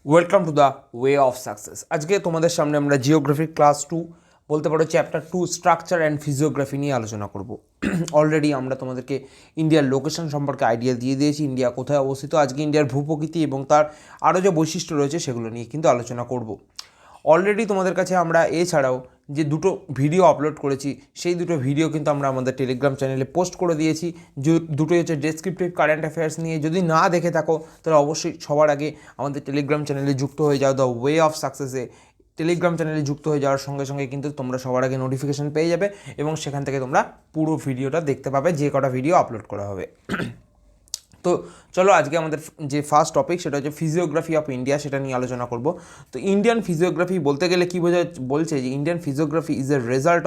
Welcome to the way of success. আজকে তোমাদের সামনে আমরা জিওগ্রাফি ক্লাস 2 বলতে পারো চ্যাপ্টার 2 স্ট্রাকচার অ্যান্ড ফিজিওগ্রাফি নিয়ে আলোচনা করব। অলরেডি আমরা তোমাদেরকে ইন্ডিয়ার লোকেশন সম্পর্কে আইডিয়া দিয়ে দিয়েছি, ইন্ডিয়া কোথায় অবস্থিত। আজকে ইন্ডিয়ার ভূপ্রকৃতি এবং তার আরও যে বৈশিষ্ট্য রয়েছে সেগুলো নিয়ে কিন্তু আলোচনা করব। অলরেডি তোমাদের কাছে আমরা এছাড়াও যে দুটো ভিডিও আপলোড করেছি সেই দুটো ভিডিও কিন্তু আমরা আমাদের টেলিগ্রাম চ্যানেলে পোস্ট করে দিয়েছি। যে দুটোই হচ্ছে ডেসক্রিপটিভ কারেন্ট অ্যাফেয়ার্স নিয়ে। যদি না দেখে থাকো তাহলে অবশ্যই সবার আগে আমাদের টেলিগ্রাম চ্যানেলে যুক্ত হয়ে যাও। দ্য ওয়ে অফ সাকসেসে টেলিগ্রাম চ্যানেলে যুক্ত হয়ে যাওয়ার সঙ্গে সঙ্গে কিন্তু তোমরা সবার আগে নোটিফিকেশান পেয়ে যাবে এবং সেখান থেকে তোমরা পুরো ভিডিওটা দেখতে পাবে যে কটা ভিডিও আপলোড করা হবে। তো চলো আজকে আমাদের যে ফার্স্ট টপিক সেটা হচ্ছে ফিজিওগ্রাফি অফ ইন্ডিয়া, সেটা নিয়ে আলোচনা করব। তো ইন্ডিয়ান ফিজিওগ্রাফি বলতে গেলে কী বলছে যে Indian physiography is a result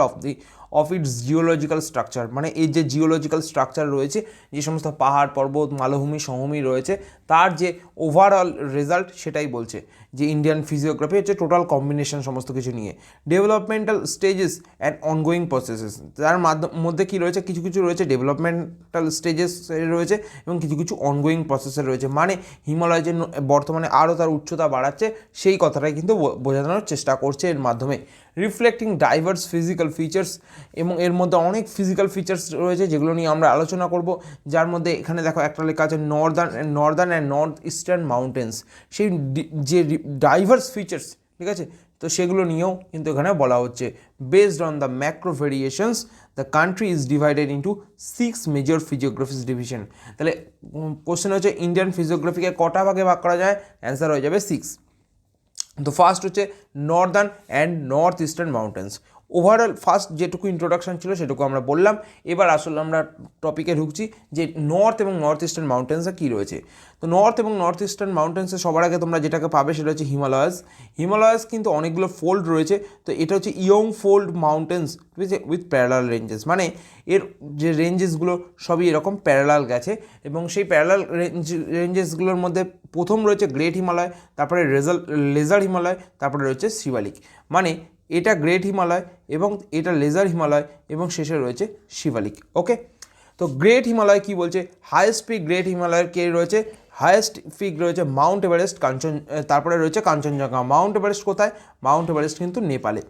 of its geological structure. মানে এই যে জিওলজিক্যাল স্ট্রাকচার রয়েছে, যে সমস্ত পাহাড় পর্বত মালভূমি সমভূমি রয়েছে, তার যে ওভারঅল রেজাল্ট সেটাই বলছে যে ইন্ডিয়ান ফিজিওগ্রাফি হচ্ছে টোটাল কম্বিনেশন সমস্ত কিছু নিয়ে। Developmental stages and ongoing processes, তার মধ্যে কী রয়েছে, কিছু কিছু রয়েছে ডেভেলপমেন্টাল স্টেজেস রয়েছে এবং কিছু কিছু অনগোয়িং প্রসেসে রয়েছে। মানে হিমালয় যে বর্তমানে আরও তার উচ্চতা বাড়াচ্ছে সেই কথাটাই কিন্তু বোঝানোর চেষ্টা করছে এর মাধ্যমে। রিফ্লেক্টিং ডাইভার্স ফিজিক্যাল ফিচার্স, এবং এর মধ্যে অনেক ফিজিক্যাল ফিচার্স রয়েছে যেগুলো নিয়ে আমরা আলোচনা করব। যার মধ্যে এখানে দেখো একটা লেখা আছে Northern and north eastern mountains. সেই যে ডাইভার্স ফিচার্স, ঠিক আছে, তো সেগুলো নিয়েও কিন্তু এখানে বলা হচ্ছে। Based on the macro variations the country is divided into 6 major physiographic division. তাহলে কোশ্চেন হচ্ছে ইন্ডিয়ান ফিজিওগ্রাফিকে কটা ভাগে ভাগ করা যায়? অ্যান্সার হয়ে যাবে 6। তো ফার্স্ট হচ্ছে Northern and north eastern mountains. Overall first যেটুকু ইন্ট্রোডাকশন ছিল সেটুকু আমরা বললাম। এবার আসলে আমরা টপিকে ঢুকছি যে নর্থ এবং নর্থ ইস্টার্ন মাউন্টেন্সে কী রয়েছে। তো নর্থ এবং নর্থ ইস্টার্ন মাউন্টেন্সে সবার আগে তোমরা যেটাকে পাবে সেটা হচ্ছে হিমালয়াস কিন্তু অনেকগুলো ফোল্ড রয়েছে। তো এটা হচ্ছে ইয়ং ফোল্ড মাউন্টেন্স, ঠিক আছে, উইথ প্যারালাল রেঞ্জেস। মানে এর যে রেঞ্জেসগুলো সবই এরকম প্যারালাল গেছে এবং সেই প্যারালাল রেঞ্জেসগুলোর মধ্যে প্রথম রয়েছে গ্রেট হিমালয়, তারপরে লেজার হিমালয়, তারপরে রয়েছে শিবালিক। মানে এটা গ্রেট হিমালয় এবং এটা লেজার হিমালয় এবং শেষে রয়েছে শিবালিক। ওকে, তো গ্রেট হিমালয় কি বলছে? হায়েস্ট পিক গ্রেট হিমালয়ের কে রয়েছে? হায়েস্ট পিক রয়েছে মাউন্ট এভারেস্ট, তারপরে রয়েছে কাঞ্চনজঙ্ঘা। মাউন্ট এভারেস্ট কোথায়? মাউন্ট এভারেস্ট কিন্তু নেপালে।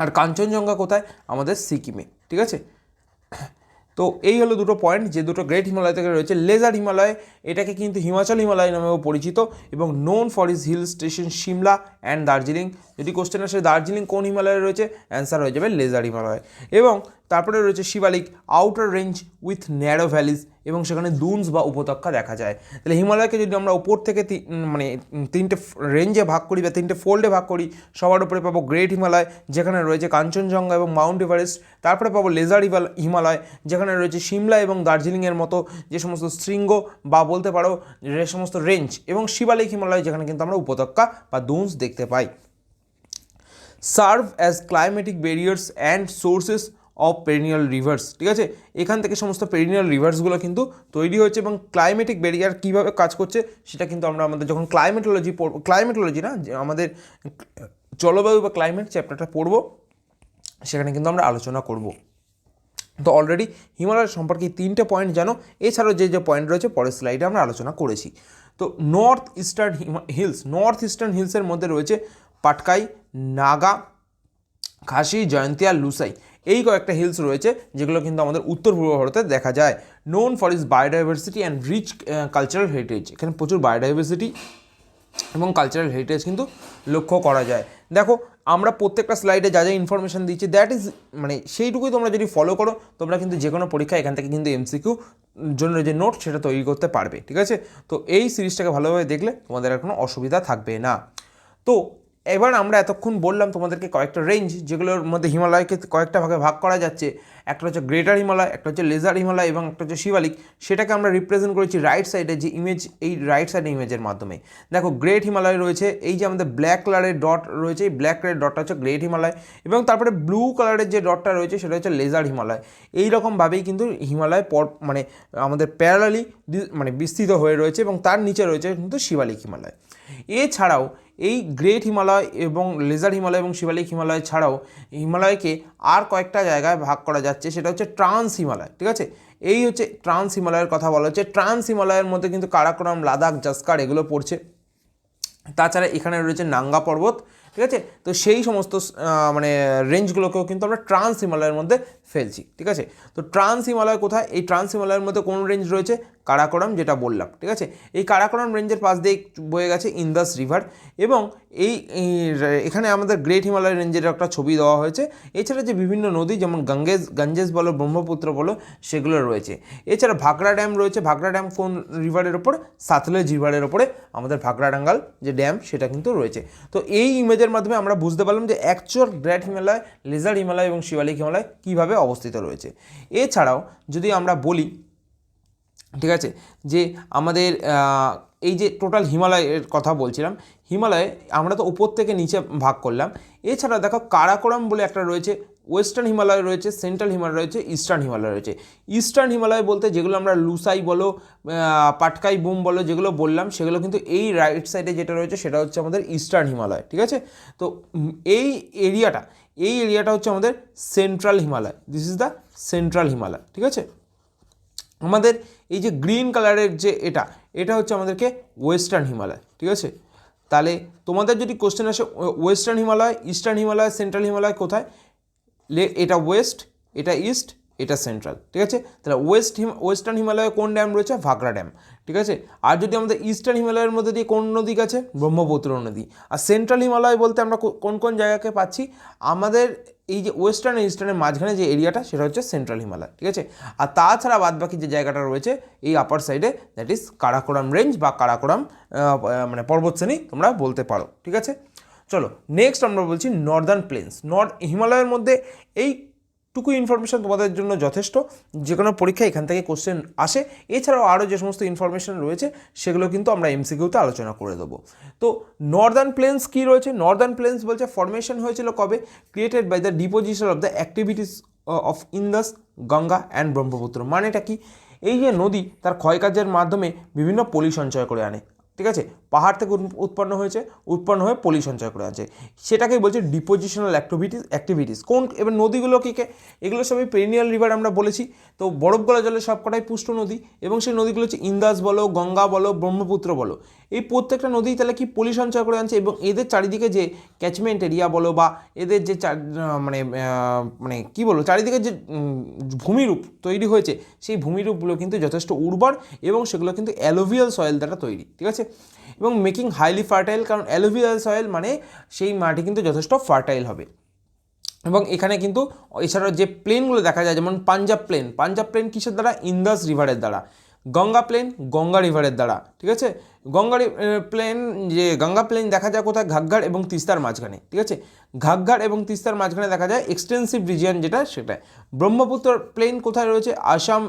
আর কাঞ্চনজঙ্ঘা কোথায়? আমাদের সিকিমে, ঠিক আছে। তো এই হলো দুটো পয়েন্ট যে দুটো গ্রেট হিমালয় থেকে রয়েছে। লেজার হিমালয়, এটাকে কিন্তু হিমাচল হিমালয় নামেও পরিচিত এবং known for is hill station Shimla and Darjeeling. যদি কোশ্চেন আসে দার্জিলিং কোন হিমালয়ে রয়েছে, অ্যান্সার হয়ে যাবে লেজার হিমালয়। এবং তারপরে রয়েছে Shivalik, outer range with narrow valleys, এবং সেখানে দুনস বা উপত্যকা দেখা যায়। তাহলে হিমালয়কে যদি আমরা উপর থেকে মানে তিনটে রেঞ্জে ভাগ করি বা তিনটে ফোল্ডে ভাগ করি, সবার উপরে পাবো গ্রেট হিমালয় যেখানে রয়েছে কাঞ্চনজঙ্ঘা এবং মাউন্ট এভারেস্ট। তারপরে পাবো লেজার হিমালয় যেখানে রয়েছে সিমলা এবং দার্জিলিংয়ের মতো যে সমস্ত শৃঙ্গ বা বলতে পারো যে সমস্ত রেঞ্জ, এবং শিবালিক হিমালয় যেখানে কিন্তু আমরা উপত্যকা বা দুনস দেখতে পাই। Serve as climatic barriers and sources of perennial rivers, ঠিক আছে। এখান থেকে সমস্ত পেরিনিয়াল রিভার্সগুলো কিন্তু তৈরি হয়েছে এবং ক্লাইমেটিক ব্যারিয়ার কীভাবে কাজ করছে সেটা কিন্তু আমরা আমাদের যখন ক্লাইমেটোলজি না, যে আমাদের জলবায়ু বা ক্লাইমেট চ্যাপ্টারটা পড়বো সেখানে কিন্তু আমরা আলোচনা করব। তো অলরেডি হিমালয় সম্পর্কে 3টে পয়েন্ট জানো, এছাড়াও যে যে পয়েন্ট রয়েছে পরের স্লাইডে আমরা আলোচনা করেছি। তো নর্থ ইস্টার্ন হিলসের মধ্যে রয়েছে পাটকাই, নাগা, খাসি, জয়ন্তিয়া, লুসাই, এই কয়েকটা হিলস রয়েছে যেগুলো কিন্তু আমাদের উত্তর পূর্ব ভারতে দেখা যায়। Known for is biodiversity and rich cultural heritage, এখানে প্রচুর বায়োডাইভার্সিটি এবং কালচারাল হেরিটেজ কিন্তু লক্ষ্য করা যায়। দেখো আমরা প্রত্যেকটা স্লাইডে যা যা ইনফরমেশান দিচ্ছি দ্যাট ইজ মানে সেইটুকুই তোমরা যদি ফলো করো তোমরা কিন্তু যে কোনো পরীক্ষা এখান থেকে কিন্তু এমসিকিউ জন্য যে নোট সেটা তৈরি করতে পারবে, ঠিক আছে। তো এই সিরিজটাকে ভালোভাবে দেখলে তোমাদের আর কোনো অসুবিধা থাকবে না। তো এবার আমরা এতক্ষণ বললাম তোমাদেরকে কয়েকটা রেঞ্জ যেগুলোর মধ্যে হিমালয়কে কয়েকটা ভাগে ভাগ করা যাচ্ছে। একটা হচ্ছে গ্রেটার হিমালয়, একটা হচ্ছে লেজার হিমালয় এবং একটা হচ্ছে শিবালিক। সেটাকে আমরা রিপ্রেজেন্ট করেছি রাইট সাইডে যে ইমেজ, এই রাইট সাইডে ইমেজের মাধ্যমে। দেখো গ্রেট হিমালয় রয়েছে, এই যে আমাদের ব্ল্যাক কালারের ডট রয়েছে, এই ব্ল্যাক কালারের ডটটা হচ্ছে গ্রেট হিমালয় এবং তারপরে ব্লু কালারের যে ডটটা রয়েছে সেটা হচ্ছে লেজার হিমালয়। এইরকমভাবেই কিন্তু হিমালয় মানে আমাদের প্যারালালি মানে বিস্তৃত হয়ে রয়েছে এবং তার নিচে রয়েছে কিন্তু শিবালিক হিমালয়। এছাড়াও এই গ্রেট হিমালয় এবং লেজার হিমালয় এবং শিবালিক হিমালয় ছাড়াও হিমালয়কে আর কয়েকটা জায়গায় ভাগ করা যাচ্ছে, সেটা হচ্ছে ট্রান্স হিমালয়, ঠিক আছে। এই হচ্ছে ট্রান্স হিমালয়ের কথা বলা হচ্ছে। ট্রান্স হিমালয়ের মধ্যে কিন্তু কারাকোরাম, লাদাখ, জাস্কার এগুলো পড়ছে। তাছাড়া এখানে রয়েছে নাঙ্গা পর্বত, ঠিক আছে। তো সেই সমস্ত মানে রেঞ্জগুলোকেও কিন্তু আমরা ট্রান্স হিমালয়ের মধ্যে ফেলছি, ঠিক আছে। তো ট্রান্স হিমালয় কোথায়? এই ট্রান্স হিমালয়ের মধ্যে কোন রেঞ্জ রয়েছে? কারাকোরাম, যেটা বললাম, ঠিক আছে। এই কারাকোরাম রেঞ্জের পাশ দিয়ে বয়ে গেছে ইন্দাস রিভার, এবং এখানে আমাদের গ্রেট হিমালয় রেঞ্জের একটা ছবি দেওয়া হয়েছে। এছাড়া যে বিভিন্ন নদী, যেমন গঞ্জেস বলো, ব্রহ্মপুত্র বলো, সেগুলো রয়েছে। এছাড়া ভাকরা ড্যাম রয়েছে। ভাকরা ড্যাম কোন রিভারের ওপর? সাতলেজ রিভারের ওপরে আমাদের ভাকরাডাঙ্গাল যে ড্যাম, সেটা কিন্তু রয়েছে। তো এই ইমেজের মাধ্যমে আমরা বুঝতে পারলাম যে actual great Himalaya, lizard Himalaya এবং শিবালিক হিমালয় কীভাবে অবস্থিত রয়েছে। এছাড়াও যদি আমরা বলি, ঠিক আছে, যে আমাদের এই যে টোটাল হিমালয়ের কথা বলছিলাম, হিমালয়ে আমরা তো উপর থেকে নিচে ভাগ করলাম। এছাড়া দেখো কারাকোরাম বলে একটা রয়েছে, ওয়েস্টার্ন হিমালয় রয়েছে, সেন্ট্রাল হিমালয় রয়েছে, ইস্টার্ন হিমালয় রয়েছে। ইস্টার্ন হিমালয় বলতে যেগুলো আমরা লুসাই বলো, পাটকাই বুম বলো, যেগুলো বললাম, সেগুলো কিন্তু এই রাইট সাইডে যেটা রয়েছে সেটা হচ্ছে আমাদের ইস্টার্ন হিমালয়, ঠিক আছে। তো এই এরিয়াটা হচ্ছে আমাদের central Himalaya. This is the central Himalaya, ঠিক আছে। আমাদের এই যে গ্রিন কালারের যে এটা হচ্ছে আমাদেরকে ওয়েস্টার্ন হিমালয়, ঠিক আছে। তাহলে তোমাদের যদি কোশ্চেন আসে western Himalaya, eastern Himalaya, central Himalaya কোথায়, এটা ওয়েস্ট, এটা ইস্ট, এটা সেন্ট্রাল, ঠিক আছে। তাহলে ওয়েস্টার্ন হিমালয়ে কোন ড্যাম রয়েছে? ভাকরা ড্যাম, ঠিক আছে। আর যদি আমাদের ইস্টার্ন হিমালয়ের মধ্যে দিয়ে কোন নদী গেছে? ব্রহ্মপুত্র নদী। আর সেন্ট্রাল হিমালয় বলতে আমরা কোন কোন জায়গাকে পাচ্ছি? আমাদের এই যে ওয়েস্টার্ন আর ইস্টার্নের মাঝখানে যে এরিয়াটা, সেটা হচ্ছে সেন্ট্রাল হিমালয়, ঠিক আছে। আর তাছাড়া বাদবাকি যে জায়গাটা রয়েছে এই আপার সাইডে, দ্যাট ইজ কারাকোরাম রেঞ্জ বা কারাকোরাম মানে পর্বতশ্রেণী তোমরা বলতে পারো, ঠিক আছে। চলো নেক্সট আমরা বলছি নর্দার্ন প্লেন্স। হিমালয়ের মধ্যে এইটুকু ইনফরমেশান তোমাদের জন্য যথেষ্ট, যে কোনো পরীক্ষায় এখান থেকে কোশ্চেন আসে। এছাড়াও আরও যে সমস্ত ইনফরমেশান রয়েছে সেগুলো কিন্তু আমরা এমসিকিউতে আলোচনা করে দেবো। তো নর্দার্ন প্লেন্স কী রয়েছে? নর্দার্ন প্লেন্স বলছে ফরমেশন হয়েছিল কবে? Created by the deposition of the activities of Indus, Ganga and Brahmaputra. মানেটা কি? এই যে নদী তার ক্ষয়কার্যের মাধ্যমে বিভিন্ন পলি সঞ্চয় করে আনে, ঠিক আছে। পাহাড় থেকে উৎপন্ন হয়ে পলি সঞ্চয় করে আছে, সেটাকেই বলছে ডিপোজিশনাল অ্যাক্টিভিটিস। এবার নদীগুলো কী এগুলো সবই পেরিনিয়াল রিভার আমরা বলেছি। তো বরফ গলা জলে সবকটাই পুষ্ট নদী, এবং সেই নদীগুলো হচ্ছে ইন্দাস বলো, গঙ্গা বলো, ব্রহ্মপুত্র বলো। এই প্রত্যেকটা নদী তাহলে কি পলি সঞ্চয় করে আনছে, এবং এদের চারিদিকে যে ক্যাচমেন্ট এরিয়া বলো বা এদের যে মানে কী বলবো, চারিদিকে যে ভূমিরূপ তৈরি হয়েছে, সেই ভূমিরূপগুলো কিন্তু যথেষ্ট উর্বর, এবং সেগুলো কিন্তু অ্যালুভিয়াল সয়েল দ্বারা তৈরি, ঠিক আছে। এবং মেকিং হাইলি ফার্টাইল, কারণ অ্যালুভিয়াল সয়েল মানে সেই মাটি কিন্তু যথেষ্ট ফার্টাইল হবে। এবং এখানে কিন্তু এছাড়াও যে প্লেনগুলো দেখা যায়, যেমন পাঞ্জাব প্লেন কিসের দ্বারা? ইন্দাস রিভারের দ্বারা। গঙ্গা প্লেন গঙ্গা রিভারের দ্বারা, ঠিক আছে। গঙ্গা প্লেন দেখা যায় কোথায়? ঘাগ্গার এবং তিস্তার মাঝখানে, ঠিক আছে। ঘাগ্গার এবং তিস্তার মাঝখানে দেখা যায় এক্সটেন্সিভ রিজিয়ন যেটা, সেটা। ব্রহ্মপুত্র প্লেন কোথায় রয়েছে? আসাম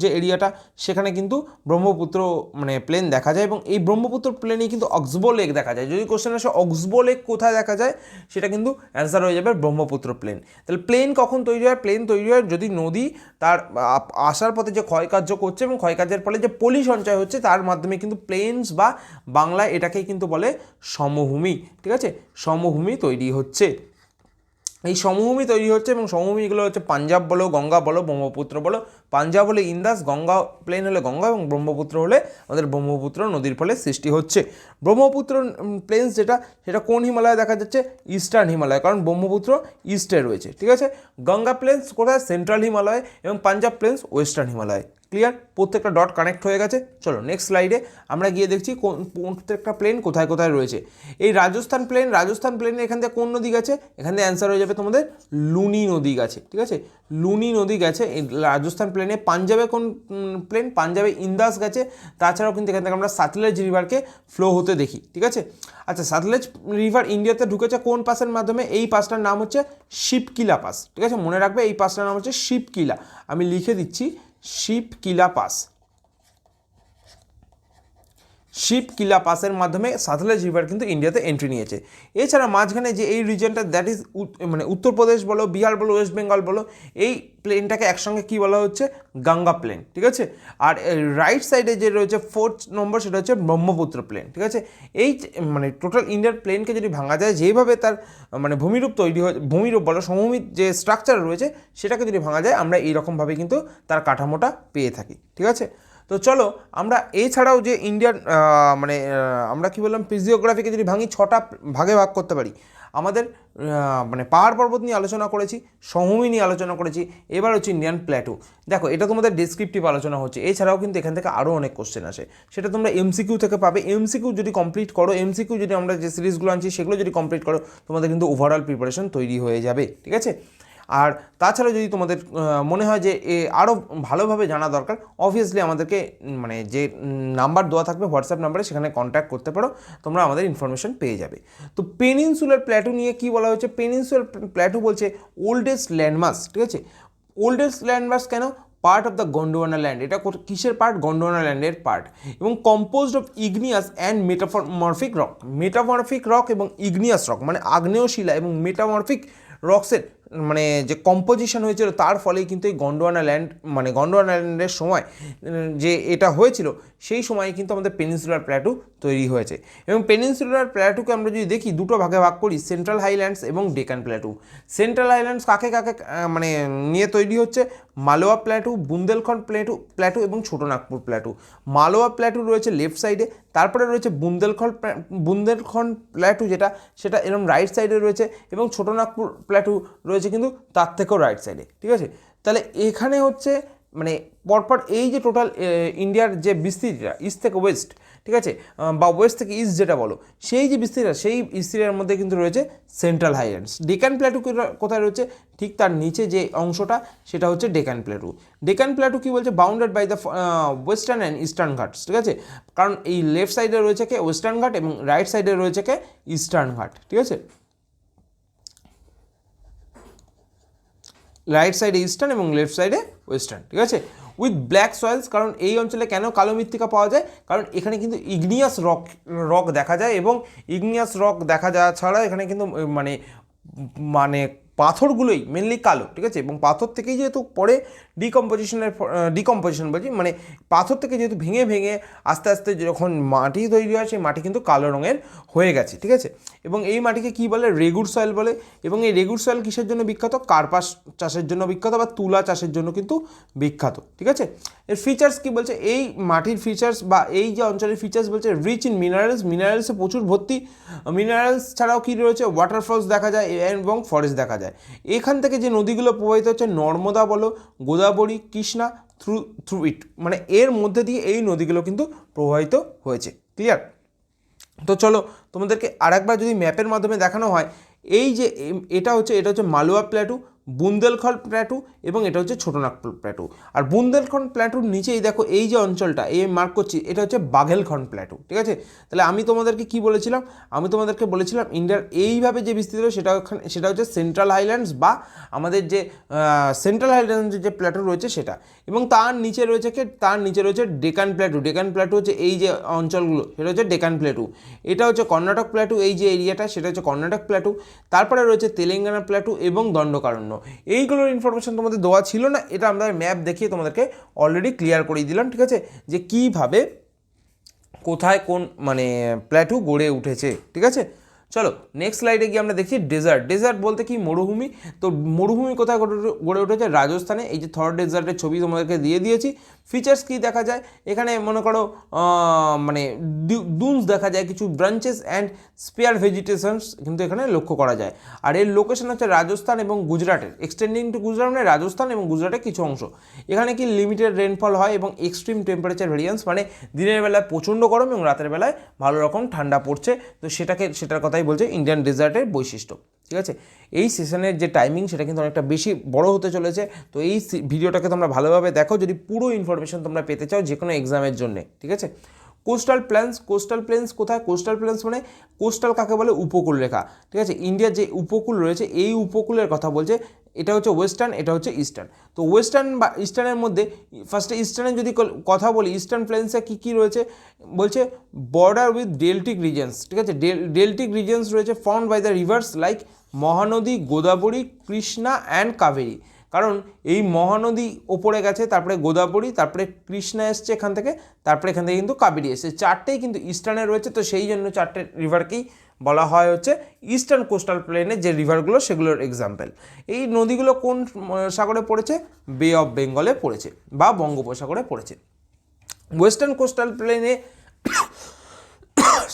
যে এরিয়াটা, সেখানে কিন্তু ব্রহ্মপুত্র মানে প্লেন দেখা যায়, এবং এই ব্রহ্মপুত্র প্লেনেই কিন্তু অক্সবো লেক দেখা যায়। যদি কোশ্চেন আসে অক্সবো লেক কোথায় দেখা যায়, সেটা কিন্তু অ্যান্সার হয়ে যাবে ব্রহ্মপুত্র প্লেন। তাহলে প্লেন কখন তৈরি হয়? প্লেন তৈরি হয় যদি নদী তার আসার পথে যে ক্ষয়কার্য করছে, এবং ক্ষয়কার্যের ফলে যে পলি সঞ্চয় হচ্ছে, তার মাধ্যমে কিন্তু প্লেনস বা বাংলায় এটাকেই কিন্তু বলে সমভূমি, ঠিক আছে। সমভূমি তৈরি হচ্ছে, এই সমভূমি তৈরি হচ্ছে, এবং সমভূমিগুলো হচ্ছে পাঞ্জাব বলো, গঙ্গা বলো, ব্রহ্মপুত্র বলো। পাঞ্জাব হলে ইন্দাস, গঙ্গা প্লেন হলে গঙ্গা, এবং ব্রহ্মপুত্র হলে আমাদের ব্রহ্মপুত্র নদীর ফলে সৃষ্টি হচ্ছে। ব্রহ্মপুত্র প্লেন্স সেটা কোন হিমালয়ে দেখা যাচ্ছে? ইস্টার্ন হিমালয়, কারণ ব্রহ্মপুত্র ইস্টে রয়েছে, ঠিক আছে। গঙ্গা প্লেন্স কোথায়? সেন্ট্রাল হিমালয়, এবং Punjab planes western Himalaya. Clear? প্রত্যেকটা ডট কানেক্ট হয়ে গেছে। চলো নেক্সট স্লাইডে আমরা গিয়ে দেখছি প্রত্যেকটা প্লেন কোথায় কোথায় রয়েছে। এই রাজস্থান প্লেনে এখান থেকে কোন নদী গেছে? এখান থেকে অ্যান্সার হয়ে যাবে তোমাদের লুনি নদী গেছে, ঠিক আছে। লুনি নদী গেছে এই রাজস্থান প্লেনে। পাঞ্জাবে কোন প্লেন? পাঞ্জাবে ইন্দাস গেছে। তাছাড়াও কিন্তু এখান থেকে আমরা সাতলেজ রিভারকে ফ্লো হতে দেখি, ঠিক আছে। আচ্ছা, সাতলেজ রিভার ইন্ডিয়াতে ঢুকেছে কোন পাসের মাধ্যমে? এই পাসটার নাম হচ্ছে শিবকিলা পাস, ঠিক আছে। মনে রাখবে এই পাসটার নাম হচ্ছে শিবকিলা। আমি লিখে দিচ্ছি, শিবকিলা পাস। শিবকিলা পাসের মাধ্যমে সাতলেজ রিভার কিন্তু ইন্ডিয়াতে এন্ট্রি নিয়েছে। এছাড়া মাঝখানে যে এই রিজনটা, দ্যাট ইজ মানে উত্তরপ্রদেশ বলো, বিহার বলো, ওয়েস্ট বেঙ্গল বলো, এই প্লেনটাকে একসঙ্গে কী বলা হচ্ছে? গঙ্গা প্লেন, ঠিক আছে। আর রাইট সাইডে যে রয়েছে 4th নম্বর, সেটা হচ্ছে ব্রহ্মপুত্র প্লেন, ঠিক আছে। এই মানে টোটাল ইন্ডিয়ার প্লেনকে যদি ভাঙা যায়, যেভাবে তার মানে ভূমিরূপ তৈরি হয়, ভূমিরূপ বলো, সমভূমির যে স্ট্রাকচার রয়েছে, সেটাকে যদি ভাঙা যায়, আমরা এইরকমভাবে কিন্তু তার কাঠামোটা পেয়ে থাকি, ঠিক আছে। তো চলো আমরা এছাড়াও যে ইন্ডিয়ান মানে আমরা কি বললাম ফিজিওগ্রাফিকে যদি ছটা ভাগে ভাগ করতে পারি, আমাদের মানে পাহাড় পর্বত নিয়ে আলোচনা করেছি, সমভূমি নিয়ে আলোচনা করেছি, এবার হচ্ছে ইন্ডিয়ান প্ল্যাটু। দেখো এটা তোমাদের ডেসক্রিপটিভ আলোচনা হচ্ছে, এছাড়াও কিন্তু এখান থেকে আরও অনেক কোশ্চেন আসে, সেটা তোমরা এমসিকিউ থেকে পাবে। এমসিকিউ যদি কমপ্লিট করো, এমসিকিউ যদি আমরা যে সিরিজগুলো আনছি সেগুলো যদি কমপ্লিট করো, তোমাদের কিন্তু ওভারঅল প্রিপারেশন তৈরি হয়ে যাবে, ঠিক আছে। আর তাছাড়া যদি তোমাদের মনে হয় যে আরও ভালোভাবে জানা দরকার, অবভিয়াসলি আমাদেরকে মানে যে নাম্বার দেওয়া থাকবে হোয়াটসঅ্যাপ নাম্বারে, সেখানে কন্ট্যাক্ট করতে পারো, তোমরা আমাদের ইনফরমেশন পেয়ে যাবে। তো পেনিনসুলার প্ল্যাটু নিয়ে কি বলা হচ্ছে, পেনিনসুলার প্ল্যাটু বলছে ওল্ডেস্ট ল্যান্ডমাস, ঠিক আছে। ওল্ডেস্ট ল্যান্ডমাস কেন, part of the Gondwana land, এটা কিসের পার্ট, গন্ডোয়ানা ল্যান্ডের পার্ট, এবং composed of igneous and metamorphic rock. Metamorphic rock এবং ইগনিয়াস রক মানে আগ্নেয় শিলা এবং মেটামরফিক রক্সের মানে যে কম্পোজিশন হয়েছিল, তার ফলেই কিন্তু এই গন্ডোয়ানা ল্যান্ড মানে গন্ডোয়ানা ল্যান্ডের সময় যে এটা হয়েছিল, সেই সময়ে কিন্তু আমাদের পেনিনসুলার প্ল্যাটু তৈরি হয়েছে। এবং পেনিনসুলার প্ল্যাটুকে আমরা যদি দেখি দুটো ভাগে ভাগ করি, সেন্ট্রাল হাইল্যান্ডস এবং ডেকান প্ল্যাটু। সেন্ট্রাল হাইল্যান্ডস কাকে কাকে মানে নিয়ে তৈরি হচ্ছে, মালওয়া প্ল্যাটু, বুন্দেলখণ্ড প্ল্যাটু এবং ছোটনাগপুর প্ল্যাটু। মালওয়া প্ল্যাটু রয়েছে লেফট সাইডে, তারপরে রয়েছে বুন্দেলখণ্ড প্ল্যাটু যেটা, সেটা এরকম রাইট সাইডে রয়েছে, এবং ছোটনাগপুর প্ল্যাটু রয়েছে কিন্তু তার থেকেও রাইট সাইডে, ঠিক আছে। তাহলে এখানে হচ্ছে মানে পরপর এই যে টোটাল ইন্ডিয়ার যে বিস্তৃতিটা ইস্ট থেকে ওয়েস্ট, ঠিক আছে, বা ওয়েস্ট থেকে ইস্ট যেটা বলো, সেই যে বিস্তৃতিটা, সেই বিস্তৃতির মধ্যে কিন্তু রয়েছে সেন্ট্রাল হাইল্যান্ডস। ডেকান প্ল্যাটু কোথায় রয়েছে, ঠিক তার নিচে যে অংশটা, সেটা হচ্ছে ডেকান প্ল্যাটু। ডেকান প্ল্যাটু কী বলছে, bounded by the western and eastern ghats, ঠিক আছে। কারণ এই লেফট সাইডে রয়েছে কে ওয়েস্টার্ন ঘাট এবং রাইট সাইডে রয়েছে কে ইস্টার্ন ঘাট, ঠিক আছে। রাইট সাইডে ইস্টার্ন এবং লেফট সাইডে ওয়েস্টার্ন, ঠিক আছে। উইথ ব্ল্যাক সয়েলস, কারণ এই অঞ্চলে কেন কালো মৃত্তিকা পাওয়া যায়, কারণ এখানে কিন্তু ইগনিয়াস রক দেখা যায়, এবং ইগনিয়াস রক দেখা যাওয়া ছাড়া এখানে কিন্তু মানে মানে পাথরগুলোই মেনলি কালো, ঠিক আছে। এবং পাথর থেকেই যেহেতু পরে ডিকম্পোজিশন বলছি মানে পাথর থেকে যেহেতু ভেঙে ভেঙে আস্তে আস্তে যখন মাটি তৈরি হয়, সেই মাটি কিন্তু কালো রঙের হয়ে গেছে, ঠিক আছে। এবং এই মাটিকে কী বলে, রেগুর সয়েল বলে। এবং এই রেগুর সয়েল কিসের জন্য বিখ্যাত, কার্পাস চাষের জন্য বিখ্যাত, বা তুলা চাষের জন্য কিন্তু বিখ্যাত, ঠিক আছে। এর ফিচার্স কী বলছে, এই মাটির ফিচার্স বা এই যে অঞ্চলের ফিচার্স বলছে রিচ ইন মিনারেলসে প্রচুর ভর্তি। মিনারেলস ছাড়াও কী রয়েছে, ওয়াটারফলস দেখা যায় এবং ফরেস্ট দেখা যায়। এখান থেকে যে নদীগুলো প্রবাহিত হচ্ছে, নর্মদা বলো, গোদাবরী, কৃষ্ণা, থ্রু ইট, মানে এর মধ্যে দিয়ে এই নদীগুলো কিন্তু প্রবাহিত হয়েছে, ক্লিয়ার। তো চলো তোমাদেরকে আরেকবার যদি ম্যাপের মাধ্যমে দেখানো হয়, এই যে এটা হচ্ছে মালওয়া প্ল্যাটু, বুন্দেলখণ্ড প্ল্যাটু, এবং এটা হচ্ছে ছোটনাগপুর প্ল্যাটু। আর বুন্দেলখণ্ড প্ল্যাটুর নিচেই দেখো এই যে অঞ্চলটা এই মার্ক করছি, এটা হচ্ছে বাঘেলখণ্ড প্ল্যাটু, ঠিক আছে। তাহলে আমি তোমাদেরকে কি বলেছিলাম, আমি তোমাদেরকে বলেছিলাম ইন্ডিয়ার এইভাবে যে বিস্তৃত সেটা হচ্ছে সেন্ট্রাল হাইল্যান্ডস, বা আমাদের যে সেন্ট্রাল হাইল্যান্ডসের যে প্ল্যাটু রয়েছে সেটা, এবং তার নিচে রয়েছে ডেকান প্ল্যাটু। ডেকান প্ল্যাটু হচ্ছে এই যে অঞ্চলগুলো, সেটা হচ্ছে ডেকান প্ল্যাটু। এটা হচ্ছে কর্ণাটক প্ল্যাটু, এই যে এরিয়াটা সেটা হচ্ছে কর্ণাটক প্ল্যাটু। তারপরে রয়েছে তেলেঙ্গানা প্ল্যাটু এবং দণ্ডকারণ্য। এইগুলোর ইনফরমেশন তোমাদের দেওয়া ছিল না, এটা আমরা ম্যাপ দেখিয়ে তোমাদেরকে অলরেডি ক্লিয়ার করে দিলাম, ঠিক আছে, যে কীভাবে কোথায় কোন মানে প্ল্যাটু গড়ে উঠেছে, ঠিক আছে। চলো নেক্সট স্লাইডে গিয়ে আমরা দেখছি ডেজার্ট বলতে কি, মরুভূমি। তো মরুভূমি কোথায় গড়ে উঠেছে, রাজস্থানে। এই যে থর ডেজার্টের ছবি তোমাদেরকে দিয়ে দিয়েছি। ফিচার্স কী দেখা যায়, এখানে মনে করো মানে দুনস দেখা যায়, কিছু ব্রাঞ্চেস অ্যান্ড স্পেয়ার ভেজিটেশনস কিন্তু এখানে লক্ষ্য করা যায়। আর এর লোকেশন হচ্ছে রাজস্থান এবং গুজরাটের, এক্সটেন্ডিং টু গুজরাট মানে রাজস্থান এবং গুজরাটের কিছু অংশ। এখানে কি লিমিটেড রেনফল হয় এবং এক্সট্রিম টেম্পারেচার ভেরিয়েন্স, মানে দিনের বেলায় প্রচণ্ড গরম এবং রাতের বেলায় ভালো রকম ঠান্ডা পড়ছে। তো সেটার কথাই বলছে ইন্ডিয়ান ডেজার্টের বৈশিষ্ট্য, ঠিক আছে। এই সেশনের যে টাইমিং সেটা কিন্তু অনেকটা বেশি বড় হতে চলেছে। তো এই ভিডিওটাকে তোমরা ভালোভাবে দেখো যদি পুরো ইনফরমেশন তোমরা পেতে চাও যে কোনো এক্সামের জন্য, ঠিক আছে। কোস্টাল প্লেন্স কোথায়, কোস্টাল প্লেন্স মানে কোস্টাল কাকে বলে, উপকূল রেখা, ঠিক আছে। ইন্ডিয়ার যে উপকূল রয়েছে এই উপকূলের কথা বলছে, এটা হচ্ছে ওয়েস্টার্ন, এটা হচ্ছে ইস্টার্ন। তো ওয়েস্টার্ন বা ইস্টার্নের মধ্যে ফার্স্টে ইস্টার্নের যদি কথা বলি, ইস্টার্ন প্লেন্সে কী কী রয়েছে বলছে, বর্ডার উইথ ডেল্টিক রিজেন্স, ঠিক আছে। ডেল্টিক রিজেন্স রয়েছে found by the rivers like Mahanadi, Godavari, Krishna and Kaveri. কারণ এই মহানদী ওপরে গেছে, তারপরে গোদাবরী, তারপরে কৃষ্ণা এসছে এখান থেকে, তারপরে এখান থেকে কিন্তু কাবেরী এসছে, চারটেই কিন্তু ইস্টার্নে রয়েছে। তো সেই জন্য চারটে রিভারকেই বলা হয় হচ্ছে ইস্টার্ন কোস্টাল প্লেনের যে রিভারগুলো সেগুলোর এক্সাম্পল। এই নদীগুলো কোন সাগরে পড়েছে, বে অফ বেঙ্গলে পড়েছে বা বঙ্গোপসাগরে পড়েছে। ওয়েস্টার্ন কোস্টাল প্লেনে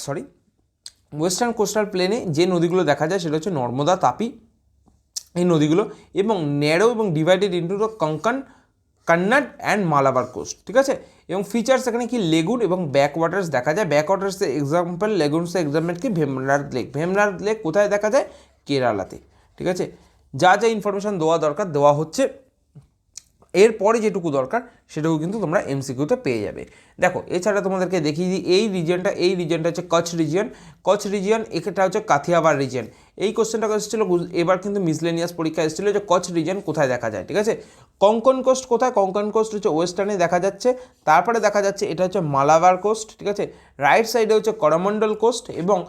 সরি ওয়েস্টার্ন কোস্টাল প্লেনে যে নদীগুলো দেখা যায় সেটা হচ্ছে নর্মদা, তাপি, এই নদীগুলো, এবং ন্যারো এবং divided into the Konkan, Kannada and Malabar coast, ঠিক আছে। এবং ফিচার্স এখানে কি লেগুন এবং ব্যাক ওয়াটার্স দেখা যায়। ব্যাক ওয়াটার্সের এক্সাম্পল, লেগুনসের এক্সাম্পল কি ভেমরার লেক। ভেমরার লেক কোথায় দেখা যায়? কেরালাতে, ঠিক আছে। যা যা ইনফরমেশান দেওয়া দরকার দেওয়া হচ্ছে, এরপরে যেটুকু দরকার সেটুকু কিন্তু তোমরা এমসিকিউতে পেয়ে যাবে। দেখো এছাড়া তোমাদেরকে দেখিয়ে দিই এই রিজিয়নটা হচ্ছে কচ্ছ রিজিয়ন, এটা হচ্ছে কাথিয়াবার রিজিয়ন। এই কোশ্চেনটা এসেছিলো এবার কিন্তু মিসলেনিয়াস পরীক্ষা এসেছিলো যে কচ্ছ রিজিয়ন কোথায় দেখা যায়, ঠিক আছে। কঙ্কন কোস্ট কোথায়? কঙ্কন কোস্ট হচ্ছে ওয়েস্টার্নে দেখা যাচ্ছে। তারপরে দেখা যাচ্ছে এটা হচ্ছে মালাবার কোস্ট, ঠিক আছে। রাইট সাইডে হচ্ছে করমণ্ডল কোস্ট, এবং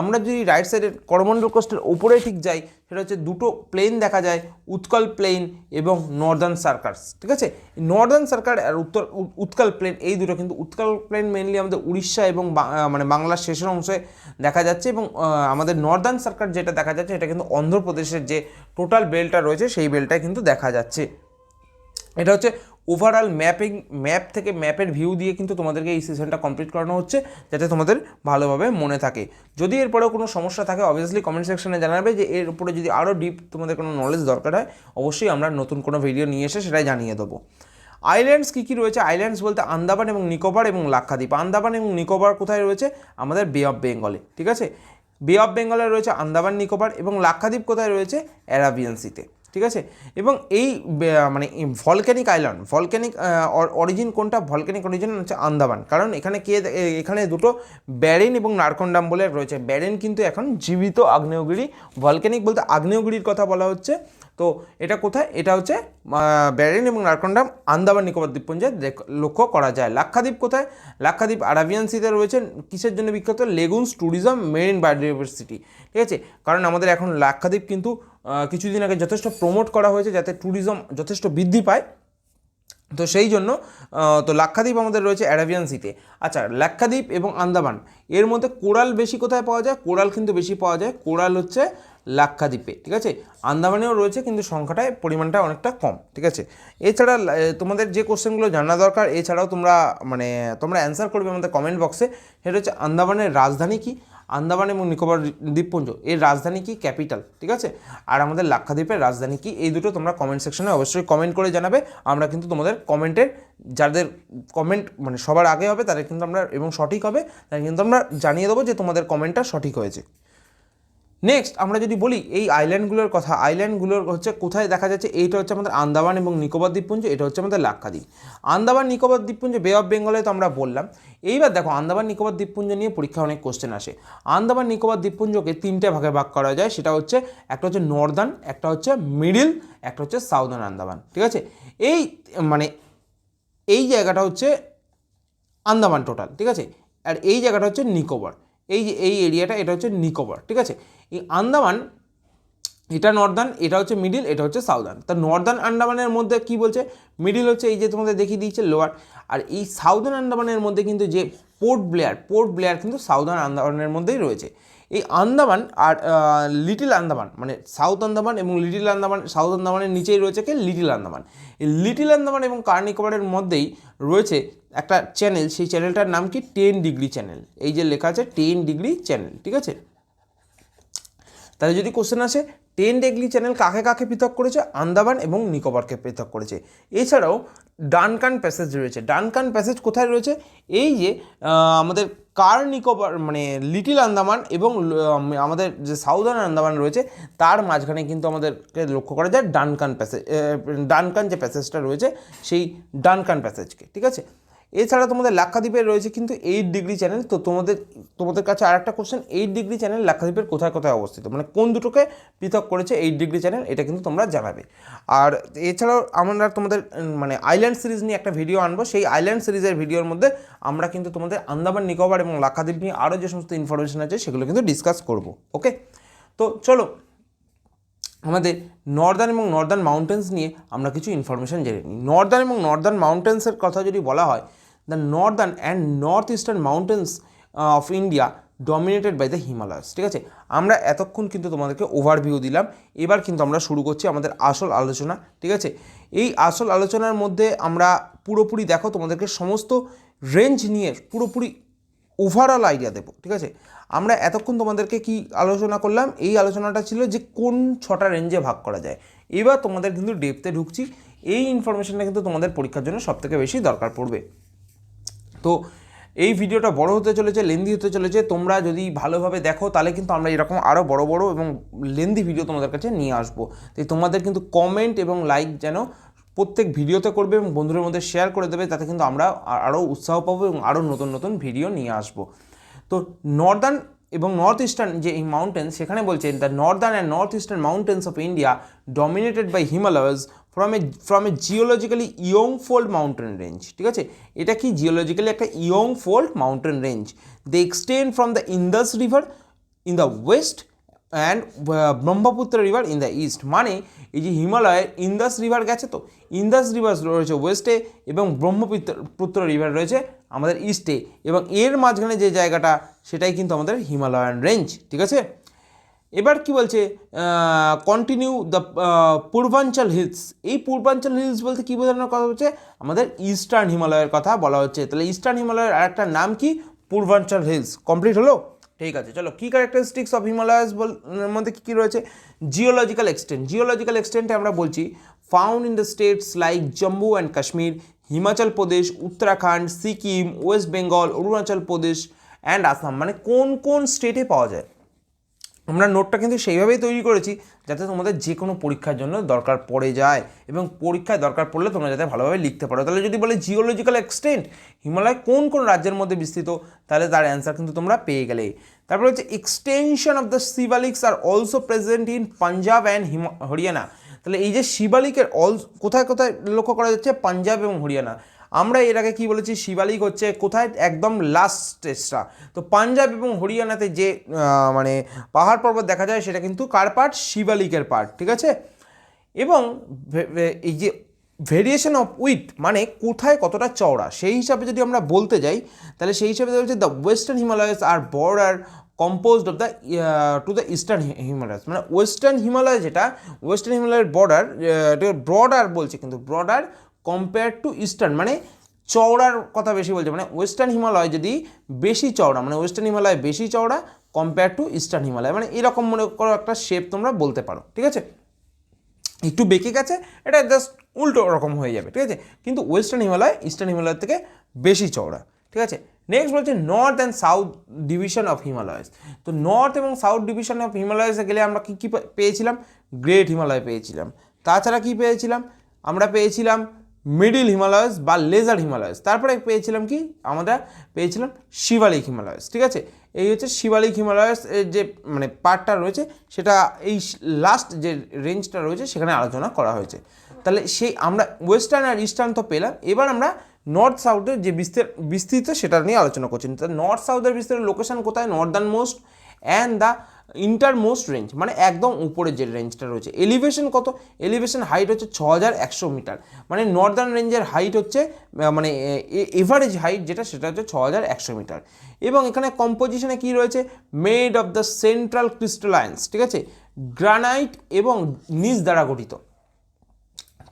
আমরা যদি রাইট সাইডের করমণ্ডল কোস্টের ওপরে ঠিক যাই সেটা হচ্ছে দুটো প্লেন দেখা যায়, উৎকল প্লেন এবং নর্দার্ন সার্কাস, ঠিক আছে। নর্দার্ন সার্কার আর উৎকল প্লেন, এই দুটো কিন্তু উৎকল প্লেন মেনলি আমাদের উড়িষ্যা এবং মানে বাংলার শেষের অংশে দেখা যাচ্ছে, এবং আমাদের নর্দার্ন সার্কার যেটা দেখা যাচ্ছে এটা কিন্তু অন্ধ্রপ্রদেশের যে টোটাল বেলটা রয়েছে সেই বেলটাই কিন্তু দেখা যাচ্ছে। এটা হচ্ছে ওভারঅল ম্যাপ থেকে ম্যাপের ভিউ দিয়ে কিন্তু তোমাদেরকে এই সেশনটা কমপ্লিট করানো হচ্ছে যাতে তোমাদের ভালোভাবে মনে থাকে। যদি এরপরেও কোনো সমস্যা থাকে অবভিয়াসলি কমেন্ট সেকশনে জানাবে, যে এর উপরে যদি আরও ডিপ তোমাদের কোনো নলেজ দরকার হয় অবশ্যই আমরা নতুন কোনো ভিডিও নিয়ে এসে সেটাই জানিয়ে দেবো। আইল্যান্ডস কী কী রয়েছে? আইল্যান্ডস বলতে আন্দামান এবং নিকোবর এবং লাক্ষাদ্বীপ। আন্দামান এবং নিকোবর কোথায় রয়েছে? আমাদের বে অফ বেঙ্গলে, ঠিক আছে। বে অফ বেঙ্গলে রয়েছে আন্দামান নিকোবর, এবং লাক্ষাদ্বীপ কোথায় রয়েছে? অ্যারাবিয়ান সিতে, ঠিক আছে। এবং এই মানে ভলক্যানিক আইল্যান্ড, ভলক্যানিক অরিজিন কোনটা? ভলক্যানিক অরিজিন হচ্ছে আন্দামান, কারণ এখানে দুটো ব্যারেন এবং নারকন্ডাম বলে রয়েছে। ব্যারেন কিন্তু এখন জীবিত আগ্নেয়গিরি, ভলক্যানিক বলতে আগ্নেয়গিরির কথা বলা হচ্ছে। তো এটা কোথায়? এটা হচ্ছে ব্যারেন এবং নারকন্ডাম আন্দামান নিকোবর দ্বীপপুঞ্জে লক্ষ্য করা যায়। লাক্ষাদ্বীপ কোথায়? লাক্ষাদ্বীপ আরাবিয়ান সিতে রয়েছে। কিসের জন্য বিখ্যাত? লেগুনস, ট্যুরিজম, মেরিন বায়োডাইভার্সিটি, ঠিক আছে। কারণ আমাদের এখন লাক্ষাদ্বীপ কিন্তু কিছুদিন আগে যথেষ্ট প্রমোট করা হয়েছে যাতে ট্যুরিজম যথেষ্ট বৃদ্ধি পায়, তো সেই জন্য তো লাক্ষাদ্বীপ আমাদের রয়েছে অ্যারাবিয়ান সিতে। আচ্ছা, লাক্ষাদ্বীপ এবং আন্দামান এর মধ্যে কোরাল বেশি কোথায় পাওয়া যায়? কোরাল কিন্তু বেশি পাওয়া যায়, কোরাল হচ্ছে লাক্ষাদ্বীপে, ঠিক আছে। আন্দামানেও রয়েছে কিন্তু সংখ্যাটায় পরিমাণটা অনেকটা কম, ঠিক আছে। এছাড়া তোমাদের যে কোশ্চেনগুলো জানা দরকার এছাড়াও তোমরা অ্যান্সার করবে আমাদের কমেন্ট বক্সে। সেটা হচ্ছে আন্দামানের রাজধানী কি? আন্দামান এবং নিকোবর দ্বীপপুঞ্জ এর রাজধানী কি? ক্যাপিটাল, ঠিক আছে। আর আমাদের লাক্ষাদ্বীপের রাজধানী কি? এই দুটো তোমরা কমেন্ট সেকশনে অবশ্যই কমেন্ট করে জানাবে। আমরা কিন্তু তোমাদের কমেন্টের যাদের কমেন্ট মানে সবার আগে হবে তাদের কিন্তু আমরা, এবং সঠিক হবে তাদের কিন্তু আমরা জানিয়ে দেবো যে তোমাদের কমেন্টটা সঠিক হয়েছে। নেক্সট আমরা যদি বলি এই আইল্যান্ডগুলোর কথা, আইল্যান্ডগুলোর হচ্ছে কোথায় দেখা যাচ্ছে? এইটা হচ্ছে আমাদের আন্দামান এবং নিকোবর দ্বীপপুঞ্জ, এটা হচ্ছে আমাদের লাক্ষাদ্বীপ। আন্দামান নিকোবর দ্বীপপুঞ্জ বে অফ বেঙ্গলে তো আমরা বললাম। এইবার দেখো আন্দামান নিকোবর দ্বীপপুঞ্জ নিয়ে পরীক্ষা অনেক কোশ্চেন আসে। আন্দামান নিকোবর দ্বীপপুঞ্জকে তিনটে ভাগে ভাগ করা যায়, সেটা হচ্ছে একটা হচ্ছে নর্দার্ন, একটা হচ্ছে মিডিল, একটা হচ্ছে সাউদার্ন আন্দামান, ঠিক আছে। এই জায়গাটা হচ্ছে আন্দামান টোটাল, ঠিক আছে। আর এই জায়গাটা হচ্ছে নিকোবর, এই এরিয়াটা এটা হচ্ছে নিকোবর, ঠিক আছে। এই আন্দামান এটা নর্দার্ন, এটা হচ্ছে মিডিল, এটা হচ্ছে সাউদার্ন। তা নর্দার্ন আন্দামানের মধ্যে কি বলছে? মিডিল হচ্ছে এই যে তোমাদের দেখিয়ে দিয়েছে লোয়ার, আর এই সাউদার্ন আন্দামানের মধ্যে কিন্তু যে পোর্ট ব্লেয়ার কিন্তু সাউদার্ন আন্দামানের মধ্যেই রয়েছে। এই আন্দামান আর লিটিল আন্দামান মানে সাউথ আন্দামান এবং লিটিল আন্দামান, সাউথ আন্দামানের নিচেই রয়েছে কি? লিটিল আন্দামান। এই লিটিল আন্দামান এবং কার নিকোবরের মধ্যেই রয়েছে একটা চ্যানেল, সেই চ্যানেলটার নাম কি? 10 ডিগ্রি চ্যানেল। এই যে লেখা আছে 10 ডিগ্রি চ্যানেল, ঠিক আছে। তাহলে যদি কোশ্চেন আসে 10 ডিগ্রি চ্যানেল কাকে কাকে পৃথক করেছে? আন্দামান এবং নিকোবরকে পৃথক করেছে। এছাড়াও ডানকান প্যাসেজ রয়েছে। ডানকান প্যাসেজ কোথায় রয়েছে? এই যে আমাদের কার নিকোবর মানে লিটিল আন্দামান এবং আমাদের যে সাউদার্ন আন্দামান রয়েছে তার মাঝখানে কিন্তু আমাদেরকে লক্ষ্য করা যায় ডানকান যে প্যাসেজটা রয়েছে সেই ডানকান প্যাসেজকে, ঠিক আছে। এছাড়া তোমাদের লাক্ষাদ্বীপের রয়েছে কিন্তু 8 ডিগ্রি চ্যানেল। তো তোমাদের কাছে আর একটা কোশ্চেন, 8 ডিগ্রি চ্যানেল লাক্ষাদ্বীপের কোথায় কোথায় অবস্থিত, মানে কোন দুটোকে পৃথক করেছে 8 ডিগ্রি চ্যানেল, এটা কিন্তু তোমরা জানাবে। আর এছাড়াও আমরা তোমাদের মানে আইল্যান্ড সিরিজ নিয়ে একটা ভিডিও আনবো, সেই আইল্যান্ড সিরিজের ভিডিওর মধ্যে আমরা কিন্তু তোমাদের আন্দামান নিকোবর এবং লাক্ষাদ্বীপ নিয়ে আরও যে সমস্ত ইনফরমেশন আছে সেগুলো কিন্তু ডিসকাস করব। ওকে, তো চলো আমাদের নর্দার্ন এবং নর্দার্ন মাউন্টেন্স নিয়ে আমরা কিছু ইনফরমেশন জেনে নিই। নর্দার্ন এবং নর্দার্ন মাউন্টেন্সের কথা যদি বলা হয়, the northern and north eastern mountains of India dominated by the Himalayas, ঠিক আছে। আমরা এতক্ষণ কিন্তু তোমাদেরকে ওভারভিউ দিলাম, এবার কিন্তু আমরা শুরু করছি আমাদের আসল আলোচনা, ঠিক আছে। এই আসল আলোচনার মধ্যে আমরা পুরোপুরি দেখো তোমাদেরকে সমস্ত রেঞ্জ নিয়ে পুরোপুরি ওভারঅল আইডিয়া দেবো, ঠিক আছে। আমরা এতক্ষণ তোমাদেরকে কি আলোচনা করলাম, এই আলোচনাটা ছিল যে কোন 6টা রেঞ্জে ভাগ করা যায়। এবার তোমাদের কিন্তু ডেপথে ঢুকছি, এই ইনফরমেশনটা কিন্তু তোমাদের পরীক্ষার জন্য সবথেকে বেশি দরকার পড়বে। তো এই ভিডিওটা বড় হতে চলেছে, লেন্দি হতে চলেছে, তোমরা যদি ভালোভাবে দেখো তাহলে কিন্তু আমরা এরকম আরও বড় বড় এবং লেন্দি ভিডিও তোমাদের কাছে নিয়ে আসবো। তাই তোমাদের কিন্তু কমেন্ট এবং লাইক যেন প্রত্যেক ভিডিওতে করবে এবং বন্ধুদের মধ্যে শেয়ার করে দেবে, তাতে কিন্তু আমরা আরও উৎসাহ পাবো এবং আরও নতুন নতুন ভিডিও নিয়ে আসবো। তো নর্দার্ন এবং নর্থ ইস্টার্ন যে এই মাউন্টেন্স, সেখানে বলছে the northern and north eastern mountains of India dominated by Himalayas from a geologically young fold mountain range, ঠিক আছে। এটা কি জিওলজিক্যালি একটা young fold mountain range. They extend from the Indus river in the west and Brahmaputra river in the east. মানে এই যে হিমালয়ের Indas river গেছে, তো ইন্দাস রিভার রয়েছে ওয়েস্টে এবং ব্রহ্মপুত্র রিভার রয়েছে আমাদের ইস্টে, এবং এর মাঝখানে যে জায়গাটা সেটাই কিন্তু আমাদের হিমালয়ান রেঞ্জ, ঠিক আছে। এবার কি বলছে, কন্টিনিউ দ্য পূর্বাঞ্চল হিলস। এই পূর্বাঞ্চল হিলস বলতে কী বোঝানোর কথা হচ্ছে, আমাদের ইস্টার্ন হিমালয়ের কথা বলা হচ্ছে। তাহলে ইস্টার্ন হিমালয়ের আরেকটা নাম কি, পূর্বাঞ্চল হিলস। কমপ্লিট হলো, ঠিক আছে। চলো, কী ক্যারেক্টারিস্টিক্স অফ হিমালয়াস মধ্যে কী কী রয়েছে। জিওলজিক্যাল এক্সটেন্ট, জিওলজিক্যাল এক্সটেন্টে আমরা বলছি found in the states like Jammu and Kashmir, Himachal Pradesh, Uttarakhand, Sikkim, West Bengal, Arunachal Pradesh and Assam. মানে কোন কোন স্টেটে পাওয়া যায়। আমরা নোটটা কিন্তু সেইভাবেই তৈরি করেছি যাতে তোমাদের যে কোনো পরীক্ষার জন্য দরকার পড়ে যায়, এবং পরীক্ষায় দরকার পড়লে তোমরা যাতে ভালোভাবে লিখতে পারো। তাহলে যদি বলে জিওলজিক্যাল এক্সটেন্ট, হিমালয় কোন কোন রাজ্যের মধ্যে বিস্তৃত, তাহলে তার অ্যান্সার কিন্তু তোমরা পেয়ে গেলে। তারপরে হচ্ছে এক্সটেনশন অফ দ্য শিবালিক্স আর also present in Punjab and Haryana. তাহলে এই যে শিবালিকের কোথায় কোথায় লক্ষ্য করা যাচ্ছে, পাঞ্জাব এবং হরিয়ানা। আমরা এর আগে কী বলেছি, শিবালিক হচ্ছে কোথায়, একদম লাস্ট স্টেজটা। তো পাঞ্জাব এবং হরিয়ানাতে যে মানে পাহাড় পর্বত দেখা যায় সেটা কিন্তু কার পার্ট, শিবালিকের পার্ট, ঠিক আছে। এবং এই যে ভেরিয়েশন অফ উইথ মানে কোথায় কতটা চওড়া, সেই হিসাবে যদি আমরা বলতে যাই তাহলে সেই হিসাবে বলছে the western Himalayas are border composed of the to the eastern Himalayas. মানে ওয়েস্টার্ন হিমালয় যেটা, ওয়েস্টার্ন হিমালয়ের ব্রডার বলছে, কিন্তু ব্রডার কম্পেয়ার টু ইস্টার্ন মানে চওড়ার কথা বেশি বলছে। মানে ওয়েস্টার্ন হিমালয় যদি বেশি চওড়া, মানে ওয়েস্টার্ন হিমালয় বেশি চওড়া কম্পেয়ার টু ইস্টার্ন হিমালয়, মানে এরকম মনে করো একটা শেপ তোমরা বলতে পারো, ঠিক আছে। একটু বেঁকে গেছে, এটা জাস্ট উল্টো রকম হয়ে যাবে, ঠিক আছে। কিন্তু ওয়েস্টার্ন হিমালয় ইস্টার্ন হিমালয়ের থেকে বেশি চওড়া, ঠিক আছে। নেক্সট বলছে north and south division of Himalayas. তো নর্থ এবং সাউথ ডিভিশন অফ হিমালয়াসে গেলে আমরা কী কী পেয়েছিলাম, গ্রেট হিমালয় পেয়েছিলাম। তাছাড়া কী পেয়েছিলাম, আমরা পেয়েছিলাম মিডিল হিমালয়াস বা লেজার হিমালয়াস। তারপরে পেয়েছিলাম কি, আমরা পেয়েছিলাম শিবালিক হিমালয়াস, ঠিক আছে। এই হচ্ছে শিবালিক হিমালয়াস এর যে মানে পার্টটা রয়েছে, সেটা এই লাস্ট যে রেঞ্জটা রয়েছে সেখানে আলোচনা করা হয়েছে। তাহলে সেই আমরা ওয়েস্টার্ন আর ইস্টার্ন তো পেলাম, এবার আমরা নর্থ সাউথের যে বিস্তৃত সেটা নিয়ে আলোচনা করছি। তো নর্থ সাউথের বিস্তৃত লোকেশন কোথায়, northern most and the innermost range, মানে একদম উপরের যে রেঞ্জটা রয়েছে। এলিভেশন কত, এলিভেশন হাইট হচ্ছে 6100 মিটার। মানে নর্দার্ন রেঞ্জের হাইট হচ্ছে মানে এভারেজ হাইট যেটা, সেটা হচ্ছে 6100 মিটার। এবং এখানে কম্পোজিশনে কি রয়েছে, মেড অফ দ্য সেন্ট্রাল ক্রিস্টালাইন্স, ঠিক আছে, গ্রানাইট এবং নিজ দ্বারা গঠিত।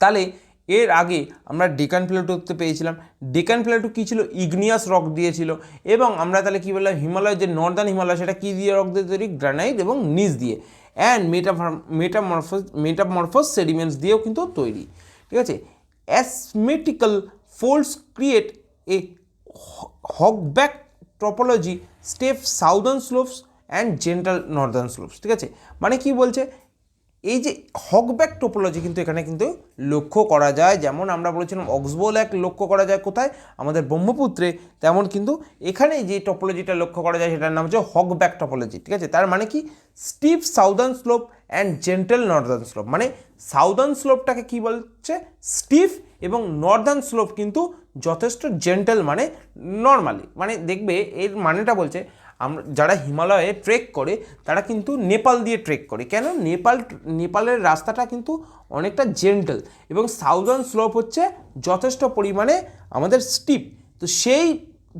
তাহলে এর আগে আমরা ডেকান প্লেটুতে পেয়েছিলাম, ডেকান প্লেটু কী ছিল, ইগনিয়াস রক দিয়েছিল। এবং আমরা তাহলে কী বললাম, হিমালয় যে নর্দার্ন হিমালয় সেটা কী দিয়ে রক দিয়ে তৈরি, গ্রানাইট এবং নিজ দিয়ে, অ্যান্ড মেটামরফোস সেডিমেন্টস দিয়েও কিন্তু তৈরি, ঠিক আছে। Asymmetrical folds create a hogback topology steep southern slopes and gentle northern slopes, ঠিক আছে। মানে কি বলছে, এই যে হকব্যাক টোপোলজি কিন্তু এখানে কিন্তু লক্ষ্য করা যায়। যেমন আমরা বলেছিলাম অক্সবোল এক লক্ষ্য করা যায় কোথায়, আমাদের ব্রহ্মপুত্রে, তেমন কিন্তু এখানে যে টোপোলজিটা লক্ষ্য করা যায় সেটার নাম হচ্ছে হকব্যাক টোপোলজি, ঠিক আছে। তার মানে কি, stiff southern slope and gentle northern slope. মানে সাউদার্ন স্লোপটাকে কি বলছে, স্টিফ, এবং নর্দার্ন স্লোপ কিন্তু যথেষ্ট জেন্টেল, মানে নর্মালি। মানে দেখবে এর মানেটা বলছে, আমরা যারা হিমালয়ে ট্রেক করে তারা কিন্তু নেপাল দিয়ে ট্রেক করে, কেন, নেপালের রাস্তাটা কিন্তু অনেকটা জেন্টল, এবং সাউদার্ন স্লোপ হচ্ছে যথেষ্ট পরিমাণে আমাদের স্টিপ। তো সেই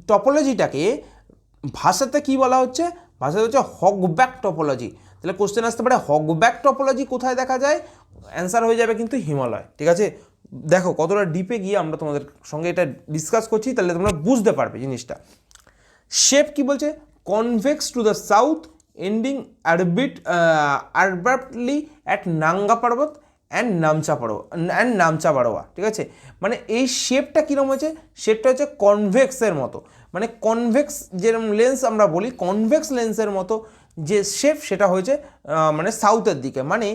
টপোলজিটাকে ভাষাতে কি বলা হচ্ছে, ভাষাতে হচ্ছে হকব্যাক টপোলজি। তাহলে কোশ্চেন আসতে পারে হকব্যাক টপোলজি কোথায় দেখা যায়, অ্যান্সার হয়ে যাবে কিন্তু হিমালয়, ঠিক আছে। দেখো কতটা ডিপে গিয়ে আমরা তোমাদের সঙ্গে এটা ডিসকাস করছি, তাহলে তোমরা বুঝতে পারবে জিনিসটা। শেপ কি বলছে, convex to the south ending abruptly at Nanga Parbat and নামচা বারোয়া, ঠিক আছে। মানে এই শেপটা কীরকম হয়েছে, শেপটা হচ্ছে কনভেক্সের মতো, মানে কনভেক্স যেরকম লেন্স আমরা বলি, কনভেক্স লেন্সের মতো যে শেপ সেটা হয়েছে মানে সাউথের দিকে, মানে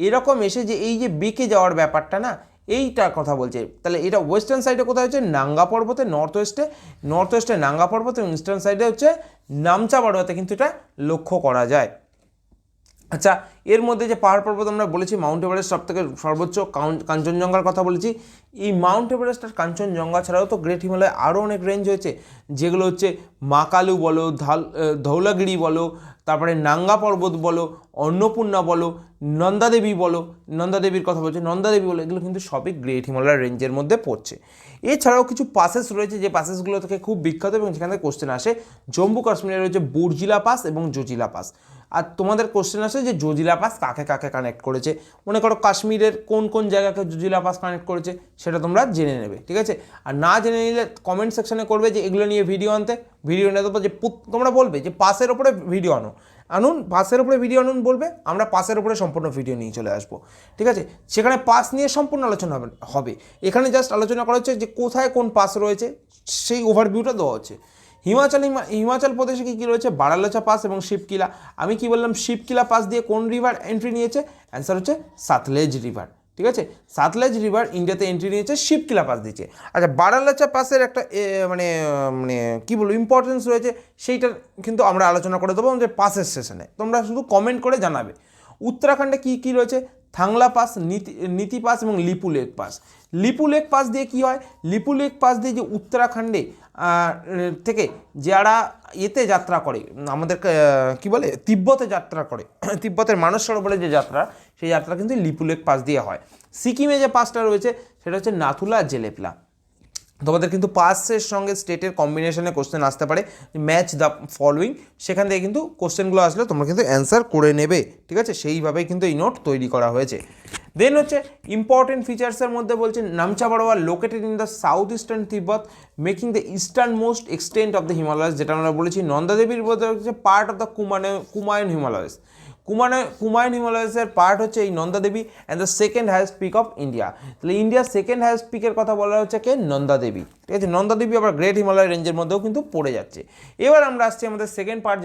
এরকম এসে যে এই যে বেঁকে যাওয়ার ব্যাপারটা না, এইটার কথা বলছে। তাহলে এটা ওয়েস্টার্ন সাইডে কোথায় হচ্ছে, নাঙ্গা পর্বতে, নর্থ ওয়েস্টে নাঙ্গা পর্বত, এবং ইস্টার্ন সাইডে হচ্ছে নামচা বারোয়াতে কিন্তু এটা লক্ষ্য করা যায়। আচ্ছা, এর মধ্যে যে পাহাড় পর্বত আমরা বলেছি, মাউন্ট এভারেস্ট সব থেকে সর্বোচ্চ, কাঞ্চনজঙ্ঘার কথা বলেছি। এই মাউন্ট এভারেস্ট আর কাঞ্চনজঙ্ঘা ছাড়াও তো গ্রেট হিমালয় আরও অনেক রেঞ্জ হয়েছে, যেগুলো হচ্ছে মাকালু বলো, ধৌলাগিরি বলো, তারপরে নাঙ্গা পর্বত বলো, অন্নপূর্ণা বলো, নন্দাদেবীর কথা বলছে, নন্দাদেবী বলো, এগুলো কিন্তু সবই গ্রেট হিমালয় রেঞ্জের মধ্যে পড়ছে। এছাড়াও কিছু পাসেস রয়েছে, যে পাসেসগুলো থেকে খুব বিখ্যাত এবং যেখান থেকে কোশ্চেন আসে। জম্মু কাশ্মীরে রয়েছে বুর্জিলা পাস এবং জোজিলা পাস। আর তোমাদের কোশ্চেন আসে যে জোজিলা পাস কাকে কাকে কানেক্ট করেছে, মনে করো কাশ্মীরের কোন কোন জায়গাকে জোজিলা পাস কানেক্ট করেছে সেটা তোমরা জেনে নেবে, ঠিক আছে। আর না জেনে নিলে কমেন্ট সেকশনে করবে যে এগুলো নিয়ে ভিডিও আনতে, ভিডিও নিয়ে দেবো, যে তোমরা বলবে যে পাসের ওপরে ভিডিও আনুন, পাসের উপরে ভিডিও আনুন বলবে, আমরা পাসের উপরে সম্পূর্ণ ভিডিও নিয়ে চলে আসবো, ঠিক আছে। সেখানে পাস নিয়ে সম্পূর্ণ আলোচনা হবে। এখানে জাস্ট আলোচনা করা হচ্ছে যে কোথায় কোন পাস রয়েছে, সেই ওভারভিউটা দেওয়া হচ্ছে। হিমাচল প্রদেশে কী কী রয়েছে, বারালাচা পাস এবং শিবকিলা। আমি কি বললাম, শিবকিলা পাস দিয়ে কোন রিভার এন্ট্রি নিয়েছে, অ্যান্সার হচ্ছে সাতলেজ রিভার, ঠিক আছে। সাতলেজ রিভার ইন্ডিয়াতে এন্ট্রি নিয়েছে, শিবকিলা পাস দিচ্ছে। আচ্ছা, বারালাচা পাসের একটা মানে মানে কী বলবো ইম্পর্টেন্স রয়েছে, সেইটা কিন্তু আমরা আলোচনা করে দেবো আমাদের পাসের সেশনে, তোমরা শুধু কমেন্ট করে জানাবে। উত্তরাখণ্ডে কী কী রয়েছে, থাংলা পাস, নীতি পাস এবং Lipu lake pass. Lipu lake pass দিয়ে কী হয়, লিপু লেক পাস দিয়ে যে উত্তরাখণ্ডে থেকে যারা এতে যাত্রা করে, আমাদের কি বলে তিব্বতে যাত্রা করে, তিব্বতের মানস সরোবরে যে যাত্রা, সেই যাত্রা কিন্তু লিপু লেক পাস দিয়ে হয়। সিকিমে যে পাসটা রয়েছে সেটা হচ্ছে নাথুলা জেলেপলা। তোমাদের কিন্তু পাসের সঙ্গে স্টেটের কম্বিনেশনে কোশ্চেন আসতে পারে, ম্যাচ দ্য ফলোয়িং, সেখান থেকে কিন্তু কোশ্চেনগুলো আসলে তোমরা কিন্তু অ্যান্সার করে নেবে, ঠিক আছে। সেইভাবেই কিন্তু এই নোট তৈরি করা হয়েছে। দেন হচ্ছে ইম্পর্টেন্ট ফিচার্সের মধ্যে বলছে Namcha Barwa located in the south eastern Tibet, making the eastern most extent of the Himalayas, যেটা আমরা বলেছি। নন্দাদেবীর মধ্যে হচ্ছে part of the Kumaon Himalayas. Kumaon হিমালয়াসের পার্ট হচ্ছে এই Nandadevi, and the second highest peak of India. তাহলে ইন্ডিয়ার সেকেন্ড হাইয়েস্ট পিকের কথা বলা হচ্ছে কে, নন্দাদেবী, ঠিক আছে। নন্দাদেবী আবার গ্রেট হিমালয় রেঞ্জের মধ্যেও কিন্তু পড়ে যাচ্ছে। এবার আমরা আসছি আমাদের সেকেন্ড পার্ট,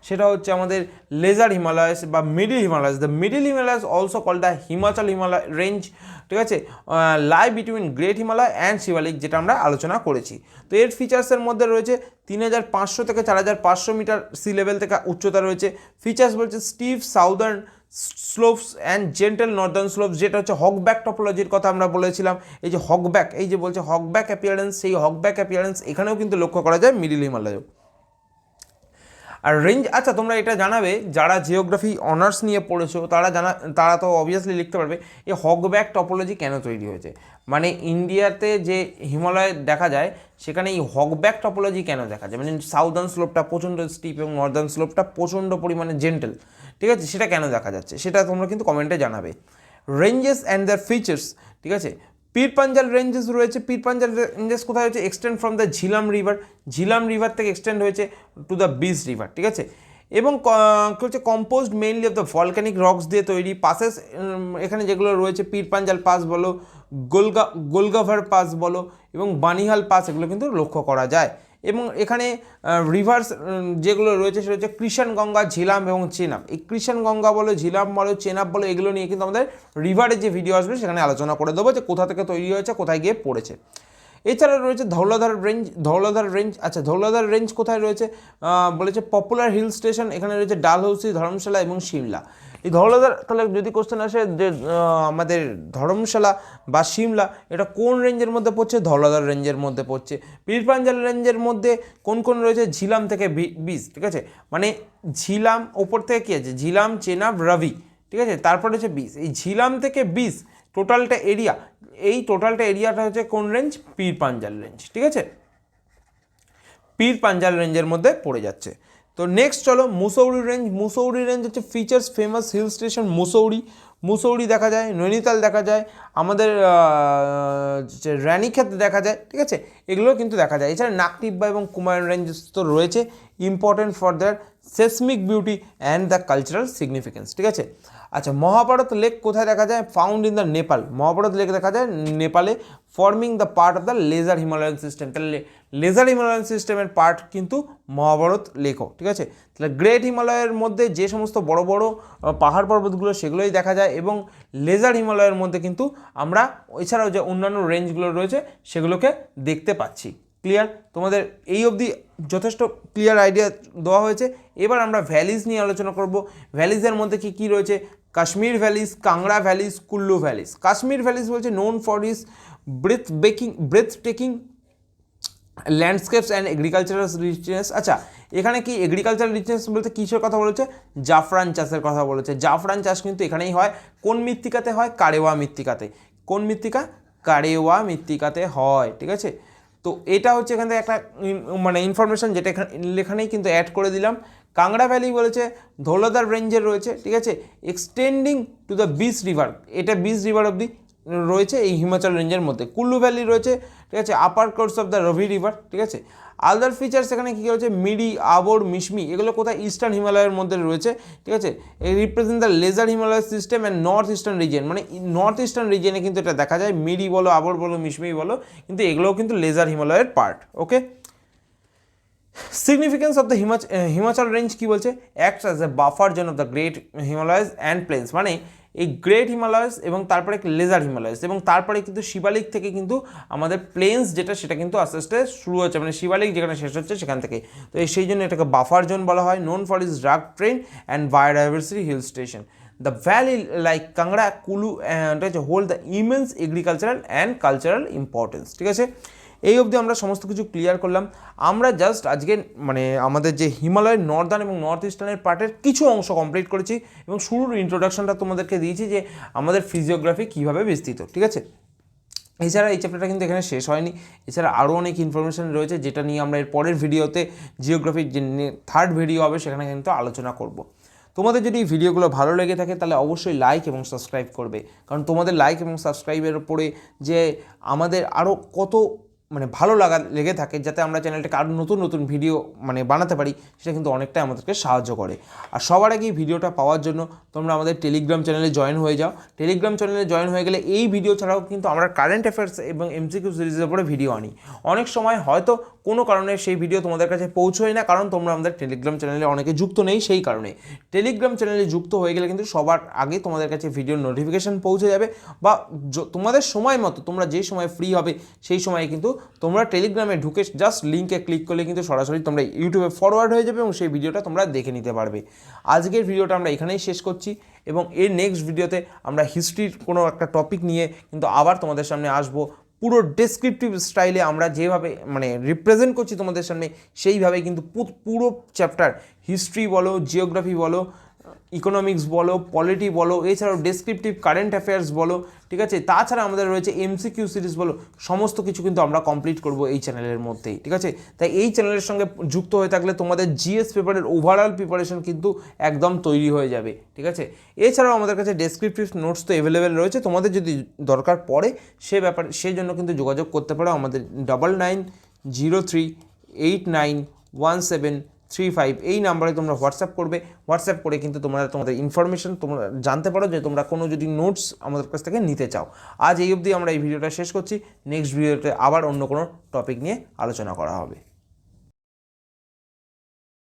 সেটা হচ্ছে আমাদের লেজার হিমালয়াস বা middle Himalayas. The middle Himalayas also called the Himachal Himalaya range, ঠিক আছে, lie between great Himalaya and Shivalik, যেটা আমরা আলোচনা করেছি। তো এর ফিচার্সের মধ্যে রয়েছে 3500 থেকে 4500 মিটার সি লেভেল থেকে উচ্চতা রয়েছে। ফিচার্স বলছে Steve southern slopes and gentle Northern slopes, যেটা হচ্ছে হকব্যাক টপোলজির কথা আমরা বলেছিলাম। এই যে হকব্যাক, এই যে বলছে হকব্যাক অ্যাপিয়ারেন্স, সেই হকব্যাক অ্যাপিয়ারেন্স এখানেও কিন্তু লক্ষ্য করা যায় মিডিল হিমালয়েও। আর রেঞ্জ, আচ্ছা তোমরা এটা জানাবে যারা জিওগ্রাফি অনার্স নিয়ে পড়েছো, তারা তো অবভিয়াসলি লিখতে পারবে এই হকব্যাক টপোলজি কেন তৈরি হয়েছে, মানে ইন্ডিয়াতে যে হিমালয় দেখা যায় সেখানে এই হকব্যাক টপোলজি কেন দেখা যায়, মানে সাউদার্ন স্লোপটা প্রচণ্ড স্টিপ এবং নর্দার্ন স্লোপটা প্রচণ্ড পরিমাণে জেন্টেল, ঠিক আছে, সেটা কেন দেখা যাচ্ছে সেটা তোমরা কিন্তু কমেন্টে জানাবে। রেঞ্জেস অ্যান্ড দ্যার ফিচার্স, ঠিক আছে। পীর পাঞ্জাল রেঞ্জেস রয়েছে, পীর পাঞ্জাল রেঞ্জেস কোথায় হচ্ছে, extend from the Jhelum river থেকে এক্সটেন্ড হয়েছে টু দ্য বিস রিভার, ঠিক আছে। এবং হচ্ছে composed mainly of the volcanic rocks দিয়ে তৈরি। পাসেস এখানে যেগুলো রয়েছে, পীর পাঞ্জাল পাস বলো, গোলগাভার পাস বলো এবং বানিহাল পাস, এগুলো কিন্তু লক্ষ্য করা যায়। এবং এখানে রিভার্স যেগুলো রয়েছে সেটা হচ্ছে কৃষ্ণগঙ্গা, ঝিলাম এবং চেনাব। এই কৃষ্ণগঙ্গা বলো, ঝিলাম বলো, চেনাব বলো, এগুলো নিয়ে কিন্তু আমাদের রিভারের যে ভিডিও আসবে সেখানে আলোচনা করে দেবো যে কোথা থেকে তৈরি হয়েছে, কোথায় গিয়ে পড়েছে। এছাড়া রয়েছে ধৌলাধার রেঞ্জ। আচ্ছা, ধৌলাধার রেঞ্জ কোথায় রয়েছে বলেছে, পপুলার হিল স্টেশন, এখানে রয়েছে ডালহৌসি, ধর্মশালা এবং সিমলা। এই ধৌলাধার, তাহলে যদি কোশ্চেন আসে যে আমাদের ধর্মশালা বা সিমলা এটা কোন রেঞ্জের মধ্যে পড়ছে, ধৌলাধার রেঞ্জের মধ্যে পড়ছে। পীরপাঞ্জাল রেঞ্জের মধ্যে কোন কোন রয়েছে, ঝিলাম থেকে বিস, ঠিক আছে, মানে ঝিলাম ওপর থেকে কী আছে, ঝিলাম, চেনাব, রাভি, ঠিক আছে, তারপরে হচ্ছে বিস। এই ঝিলাম থেকে বিস টোটালটা এরিয়া, এই টোটালটা এরিয়াটা হচ্ছে কোন রেঞ্জ, পীর পাঞ্জাল রেঞ্জ, ঠিক আছে, পীর পাঞ্জাল রেঞ্জের মধ্যে পড়ে যাচ্ছে। তো নেক্সট চলো মুসৌরি রেঞ্জ। মুসৌরি রেঞ্জ হচ্ছে features famous hill station Mussoorie. Mussoorie দেখা যায়, নৈনিতাল দেখা যায়, আমাদের রানীক্ষেত দেখা যায়, ঠিক আছে, এগুলো কিন্তু দেখা যায়। এছাড়া নাকটিব্বা এবং কুমায়ুন রেঞ্জেস তো রয়েছে, important for their seismic beauty and the cultural significance, ঠিক আছে। আচ্ছা, মহাভারত লেক কোথায় দেখা যায়? Found in the Nepal. Mahabharat lake দেখা যায় নেপালে, forming the part of the lesser Himalayan system. তাহলে লেজার হিমালয়ান সিস্টেমের পার্ট কিন্তু মহাভারত লেকও, ঠিক আছে। তাহলে গ্রেট হিমালয়ের মধ্যে যে সমস্ত বড় বড় পাহাড় পর্বতগুলো সেগুলোই দেখা যায়, এবং লেজার হিমালয়ের মধ্যে কিন্তু আমরা এছাড়াও যে অন্যান্য রেঞ্জগুলো রয়েছে সেগুলোকে দেখতে পাচ্ছি। ক্লিয়ার? তোমাদের এই অবধি যথেষ্ট ক্লিয়ার আইডিয়া দেওয়া হয়েছে। এবার আমরা ভ্যালিজ নিয়ে আলোচনা করব। ভ্যালিজের মধ্যে কি কি রয়েছে? Kashmir valleys, Kangra valleys, Kullu valleys. Kashmir valleys বলছে known for his breathtaking landscapes and agricultural richness. আচ্ছা, এখানে কি এগ্রিকালচারাল রিচনেস বলতে কিসের কথা বলেছে? জাফরান চাষের কথা বলেছে। জাফরান চাষ কিন্তু এখানেই হয়। কোন মৃত্তিকাতে হয়? কারেওয়া মৃত্তিকাতে। কোন মৃত্তিকা? কারেওয়া মৃত্তিকাতে হয়, ঠিক আছে। তো এটা হচ্ছে এখান থেকে একটা মানে ইনফরমেশন, যেটা এখানেই কিন্তু অ্যাড করে দিলাম। কাংড়া ভ্যালি বলেছে ধৌলাধার রেঞ্জের রয়েছে, ঠিক আছে, এক্সটেন্ডিং টু দ্য বিস রিভার। এটা বিস রিভার অবধি রয়েছে এই হিমাচল রেঞ্জের মধ্যে। কুল্লু ভ্যালি রয়েছে, ঠিক আছে, upper course of the Ravi river, ঠিক আছে। আদার ফিচার্স এখানে কী রয়েছে? মিডি, আবোর, মিশমি, এগুলো কোথায়? ইস্টার্ন হিমালয়ের মধ্যে রয়েছে, ঠিক আছে। Represent the lesser Himalaya system and north eastern region, মানে নর্থ ইস্টার্ন রিজিয়নে কিন্তু এটা দেখা যায়। মিডি বলো, আবোর বলো, মিশমি বলো, কিন্তু এগুলোও কিন্তু লেজার হিমালয়ের part. Okay. Significance of the Himachal range কী বলছে? Acts as a buffer zone of the great Himalayas and plains, মানে এই গ্রেট হিমালয়াস এবং তারপরে লেজার হিমালয়াস, এবং তারপরে কিন্তু শিবালিক থেকে কিন্তু আমাদের প্লেন্স যেটা সেটা কিন্তু আস্তে আস্তে শুরু হচ্ছে, মানে শিবালিক যেখানে শেষ হচ্ছে সেখান থেকে। তো সেই জন্য এটাকে বাফার জোন বলা হয়। Known for is rugged terrain and biodiversity hill station. The valley like Kangra, Kullu hold the immense agricultural and cultural importance, ঠিক আছে। এই অবধি আমরা সমস্ত কিছু ক্লিয়ার করলাম। আমরা জাস্ট আজকে মানে আমাদের যে হিমালয়ের নর্দার্ন এবং নর্থ ইস্টার্নের পার্টের কিছু অংশ কমপ্লিট করেছি, এবং শুরুর ইন্ট্রোডাকশনটা তোমাদেরকে দিয়েছি যে আমাদের ফিজিওগ্রাফি কীভাবে বিস্তৃত, ঠিক আছে। এছাড়া এই চ্যাপ্টারটা কিন্তু এখানে শেষ হয়নি। এছাড়া আরও অনেক ইনফরমেশন রয়েছে, যেটা নিয়ে আমরা এর পরের ভিডিওতে, জিওগ্রাফির যে থার্ড ভিডিও হবে সেখানে কিন্তু আলোচনা করব। তোমাদের যদি এই ভিডিওগুলো ভালো লেগে থাকে তাহলে অবশ্যই লাইক এবং সাবস্ক্রাইব করবে, কারণ তোমাদের লাইক এবং সাবস্ক্রাইবের উপরে যে আমাদের আরও কত মানে ভালো লেগে থাকে, যাতে আমরা চ্যানেলটাকে আরও নতুন নতুন ভিডিও মানে বানাতে পারি, সেটা কিন্তু অনেকটাই আমাদেরকে সাহায্য করে। আর সবার আগে এই ভিডিওটা পাওয়ার জন্য তোমরা আমাদের টেলিগ্রাম চ্যানেলে জয়েন হয়ে যাও। টেলিগ্রাম চ্যানেলে জয়েন হয়ে গেলে এই ভিডিও ছাড়াও কিন্তু আমরা কারেন্ট অ্যাফেয়ার্স এবং এমসিকিউ সিরিজের উপরে ভিডিও আনি। অনেক সময় হয়তো কোনো কারণে সেই ভিডিও তোমাদের কাছে পৌঁছয় না, কারণ তোমরা আমাদের টেলিগ্রাম চ্যানেলে অনেকে যুক্ত নেই। সেই কারণে টেলিগ্রাম চ্যানেলে যুক্ত হয়ে গেলে কিন্তু সবার আগে তোমাদের কাছে ভিডিওর নোটিফিকেশান পৌঁছে যাবে, বা তোমাদের সময় মতো তোমরা যে সময় ফ্রি হবে সেই সময় কিন্তু তোমরা টেলিগ্রামে ঢুকে জাস্ট লিঙ্কে ক্লিক করলে কিন্তু সরাসরি তোমরা ইউটিউবে ফরওয়ার্ড হয়ে যাবে, এবং সেই ভিডিওটা তোমরা দেখে নিতে পারবে। আজকের ভিডিওটা আমরা এখানেই শেষ করছি, এবং এর নেক্সট ভিডিওতে আমরা হিস্ট্রির কোনো একটা টপিক নিয়ে কিন্তু আবার তোমাদের সামনে আসবো। পুরো ডেসক্রিপটিভ স্টাইলে আমরা যেভাবে মানে রিপ্রেজেন্ট করছি তোমাদের সামনে, সেইভাবেই কিন্তু পুরো চ্যাপ্টার হিস্ট্রি বলো, জিওগ্রাফি বলো, ইকোনমিক্স বলো, পলিটি বলো, এছাড়াও ডেসক্রিপটিভ কারেন্ট অ্যাফেয়ার্স বলো, ঠিক আছে, তাছাড়া আমাদের রয়েছে এমসিকিউ সিরিজ বলো, সমস্ত কিছু কিন্তু আমরা কমপ্লিট করব এই চ্যানেলের মধ্যেই, ঠিক আছে। তাই এই চ্যানেলের সঙ্গে যুক্ত হয়ে থাকলে তোমাদের জিএস পেপারের ওভারঅল প্রিপারেশন কিন্তু একদম তৈরি হয়ে যাবে, ঠিক আছে। এছাড়াও আমাদের কাছে ডেসক্রিপটিভ নোটস তো অ্যাভেলেবেল রয়েছে, তোমাদের যদি দরকার পড়ে সেই জন্য কিন্তু যোগাযোগ করতে পারো আমাদের 9903891735 এই নাম্বারে তোমরা হোয়াটসঅ্যাপ করবে। হোয়াটসঅ্যাপ করে কিন্তু তোমরা তোমাদের ইনফরমেশন তোমরা জানতে পারো যে তোমরা কোনো যদি নোটস আমাদের কাছ থেকে নিতে চাও। আজ এই অবধি আমরা এই ভিডিওটা শেষ করছি। নেক্সট ভিডিওতে আবার অন্য কোনো টপিক নিয়ে আলোচনা করা হবে।